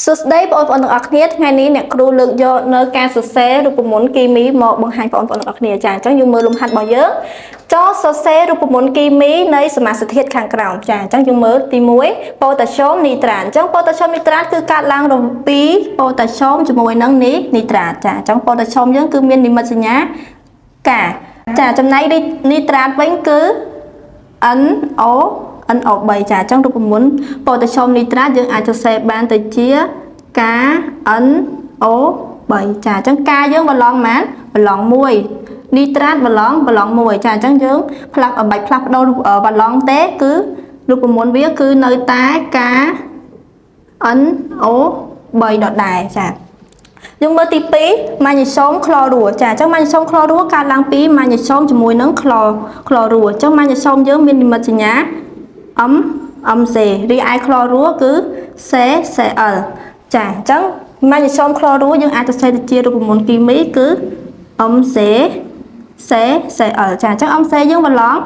សួស្តីបងប្អូនទាំងអស់គ្នាថ្ងៃនេះអ្នកគ្រូលើកយកនៅការសរសេររូបមន្តគីមីមកបង្ហាញបងប្អូនទាំងអស់គ្នាចាអញ្ចឹងយើងមើលលំហាត់របស់យើងចោលសរសេររូបមន្តគីមីនៃសមាសធាតុខាងក្រោមចាអញ្ចឹងយើងមើលទី1ប៉ូតាស្យូមនីត្រាតអញ្ចឹងប៉ូតាស្យូមនីត្រាតគឺកើតឡើងរវាងប៉ូតាស្យូមជាមួយនឹងនីត្រាតចាអញ្ចឹងប៉ូតាស្យូមយើងគឺមាននិមិត្តសញ្ញាកាចាចំណែកនីត្រាតវិញគឺ NO3 ចាអញ្ចឹងរូបមន្តប៉ូតាស្យូមនីត្រាតយើងអាចសរសេរបានទៅជា KNO3 ចាអញ្ចឹងកាយើងបន្លងម៉ានបន្លង1នីត្រាតបន្លង1ចាអញ្ចឹងយើងផ្លាស់បាច់ផ្លាស់ប្ដូរបន្លងទេគឺរូបមន្តវាគឺនៅតែ KNO3 ដដែលចាយើងមើលទី2ម៉ាញ៉េស្យូមក្លរ៉ូចាអញ្ចឹងម៉ាញ៉េស្យូមក្លរ៉ូកើតឡើងពីម៉ាញ៉េស្យូមជាមួយនឹងក្លរ៉ូអញ្ចឹងម៉ាញ៉េស្យូមយើងមាននិមិត្តសញ្ញា MC រីឯក្លរ៉ូគឺ CCl ចាអញ្ចឹងម៉ាញ៉េស្យូមក្លរ៉ូយើងអាចសរសេរទៅជារូបមន្តគីមីគឺ MCCCl ចាអញ្ចឹង MC យើងបន្លង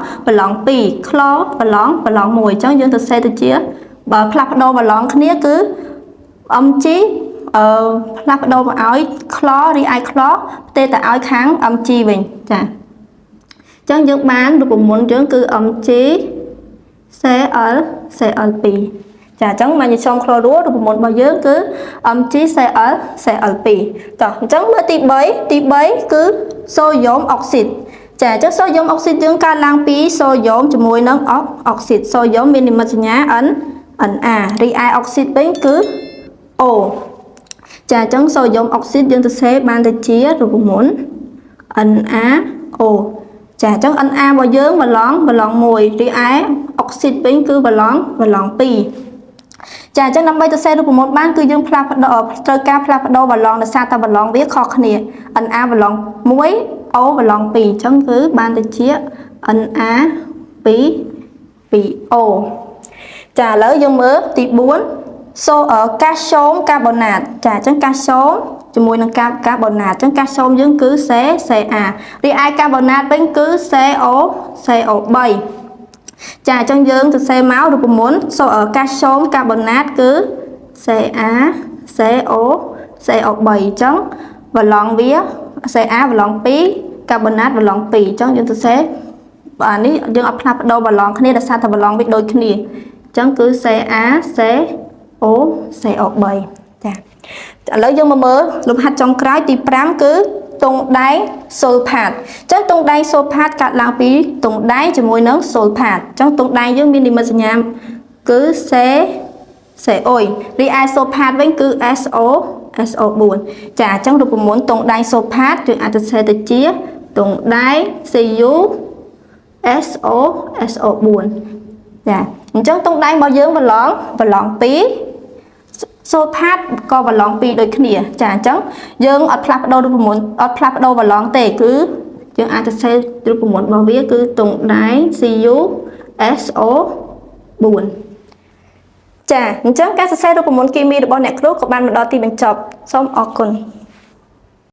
2ក្លរបន្លង1អញ្ចឹងយើងសរសេរទៅជាបើផ្លាស់ប្ដូរបន្លងគ្នាគឺ MG ផ្លាស់ប្ដូរមកឲ្យក្លររីឯក្លរផ្ទេរទៅឲ្យខាង MG វិញចាអញ្ចឹងយើងបានរូបមន្តយើងគឺ MG CL2 ចាអញ្ចឹងម៉ាញ៉េស្យូមក្លរ៉ូរូបមន្តរបស់យើងគឺ MgCl2 តោះអញ្ចឹងមើលទី3គឺសូដ្យូមអុកស៊ីតចាអញ្ចឹងសូដ្យូមអុកស៊ីតយើងកើតឡើងពីសូដ្យូមជាមួយនឹងអុកស៊ីតសូដ្យូមមាននិមិត្តសញ្ញា Na រីឯអុកស៊ីតវិញគឺ O ចាអញ្ចឹងសូដ្យូមអុកស៊ីតយើងសរសេរបានទៅជារូបមន្ត NaO ចាអញ្ចឹង Na របស់យើងបន្លង1រីឯអុកស៊ីតវិញគឺបន្លង2ចាអញ្ចឹងដើម្បីសរសេររូបមន្តបានគឺយើងផ្លាស់ប្ដូរត្រូវការផ្លាស់ប្ដូរបន្លងដោយសារតែបន្លងវាខុសគ្នា Na បន្លង1 O បន្លង2អញ្ចឹងគឺបានទៅជា Na 2O ចាឥឡូវយើងមើលទី4កាល់ស្យូមកាបូណាតចាអញ្ចឹងកាល់ស្យូមជាមួយនឹងកាបូណាតអញ្ចឹងកាល់ស្យូមយើងគឺ CCA រីឯកាបូណាតវិញគឺ CO3 ចាអញ្ចឹងយើងសរសេរមករូបមន្តកាល់ស្យូមកាបូណាតគឺ CaCO3 អញ្ចឹងបន្លងវា Ca បន្លង2កាបូណាតបន្លង2អញ្ចឹងយើងសរសេរអានេះយើងអត់ផ្លាស់ប្ដូរបន្លងគ្នាដោយសារតែបន្លងវាដូចគ្នាអញ្ចឹងគឺ CaCO3 ចាឥឡូវយើងមកមើលលំហាត់ចុងក្រោយទី5គឺទង់ដែងសូលផាតអញ្ចឹងទង់ដែងសូលផាតកើតឡើងពីទង់ដែងជាមួយនឹងសូលផាតអញ្ចឹងទង់ដែងយើងមាននិមិត្តសញ្ញាគឺ CO រីឯសូលផាតវិញគឺ SO4 ចាអញ្ចឹងរូបមន្តទង់ដែងសូលផាតយើងអាចសរសេរទៅជាទង់ដែង Cu SO4 ចាអញ្ចឹងទង់ដែងរបស់យើងបន្លង2សូលផាតក៏បន្លង2ដូចគ្នាចាអញ្ចឹងយើងអត់ផ្លាស់ប្ដូររូបមន្តអត់ផ្លាស់ប្ដូរបន្លងទេគឺយើងអាចសរសេររូបមន្តរបស់វាគឺទង់ដែង Cu SO4 ចាអញ្ចឹងការសរសេររូបមន្តគីមីរបស់អ្នកគ្រូក៏បានមកដល់ទីបញ្ចប់សូមអរគុណ